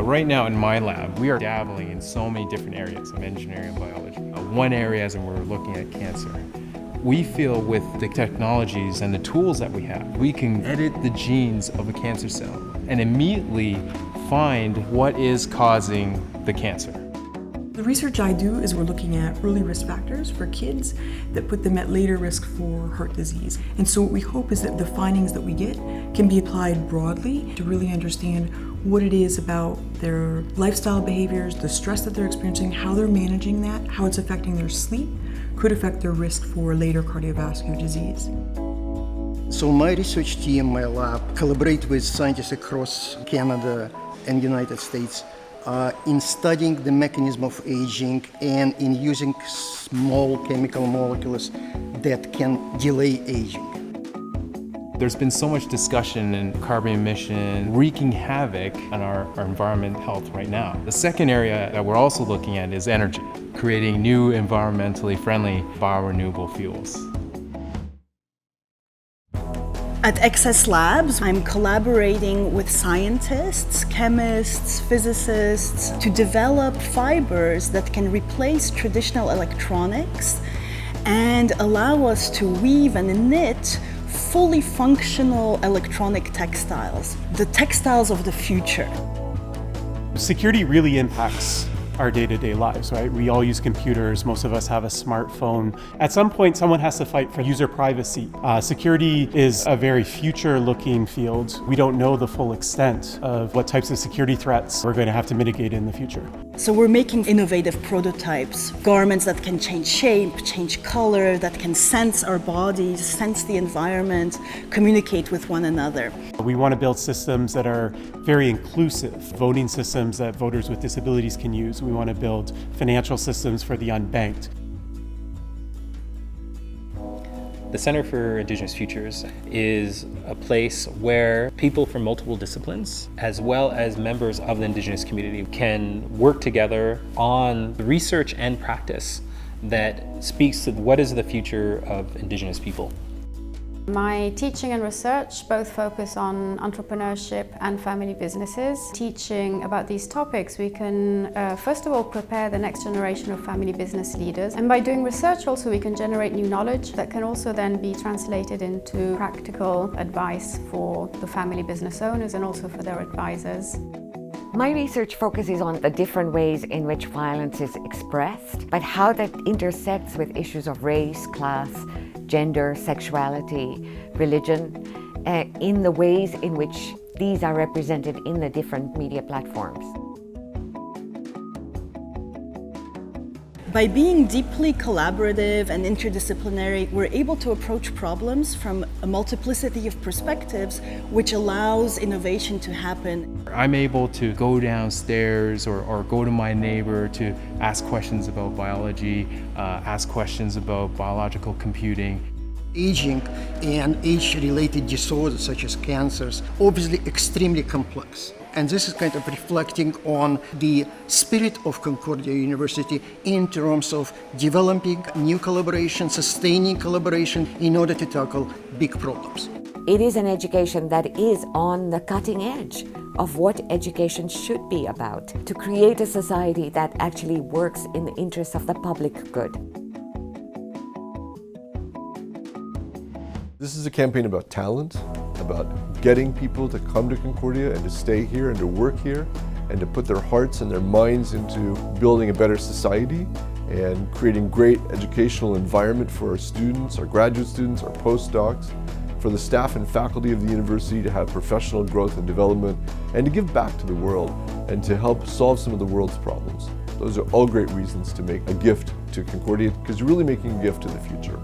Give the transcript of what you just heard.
Right now in my lab, we are dabbling in so many different areas of engineering and biology. One area is we're looking at cancer. We feel with the technologies and the tools that we have, we can edit the genes of a cancer cell and immediately find what is causing the cancer. The research I do is we're looking at early risk factors for kids that put them at later risk for heart disease. And so what we hope is that the findings that we get can be applied broadly to really understand what it is about their lifestyle behaviors, the stress that they're experiencing, how they're managing that, how it's affecting their sleep, could affect their risk for later cardiovascular disease. So my research team, my lab, collaborate with scientists across Canada and United States in studying the mechanism of aging and in using small chemical molecules that can delay aging. There's been so much discussion in carbon emission wreaking havoc on our environment health right now. The second area that we're also looking at is energy, creating new environmentally friendly biorenewable fuels. At XS Labs, I'm collaborating with scientists, chemists, physicists to develop fibers that can replace traditional electronics and allow us to weave and knit fully functional electronic textiles, the textiles of the future. Security really impacts our day-to-day lives, right? We all use computers, most of us have a smartphone. At some point, someone has to fight for user privacy. Security is a very future-looking field. We don't know the full extent of what types of security threats we're going to have to mitigate in the future. So we're making innovative prototypes, garments that can change shape, change color, that can sense our bodies, sense the environment, communicate with one another. We want to build systems that are very inclusive, voting systems that voters with disabilities can use. We want to build financial systems for the unbanked. The Center for Indigenous Futures is a place where people from multiple disciplines, as well as members of the Indigenous community, can work together on research and practice that speaks to what is the future of Indigenous people. My teaching and research both focus on entrepreneurship and family businesses. Teaching about these topics, we can first of all prepare the next generation of family business leaders, and by doing research also we can generate new knowledge that can also then be translated into practical advice for the family business owners and also for their advisors. My research focuses on the different ways in which violence is expressed, but how that intersects with issues of race, class, gender, sexuality, religion, in the ways in which these are represented in the different media platforms. By being deeply collaborative and interdisciplinary, we're able to approach problems from a multiplicity of perspectives, which allows innovation to happen. I'm able to go downstairs or go to my neighbor to ask questions about biology, ask questions about biological computing. Aging and age-related disorders such as cancers, obviously extremely complex. And this is kind of reflecting on the spirit of Concordia University in terms of developing new collaboration, sustaining collaboration in order to tackle big problems. It is an education that is on the cutting edge of what education should be about, to create a society that actually works in the interests of the public good. This is a campaign about talent, about getting people to come to Concordia and to stay here and to work here and to put their hearts and their minds into building a better society and creating great educational environment for our students, our graduate students, our postdocs, for the staff and faculty of the university to have professional growth and development and to give back to the world and to help solve some of the world's problems. Those are all great reasons to make a gift to Concordia because you're really making a gift to the future.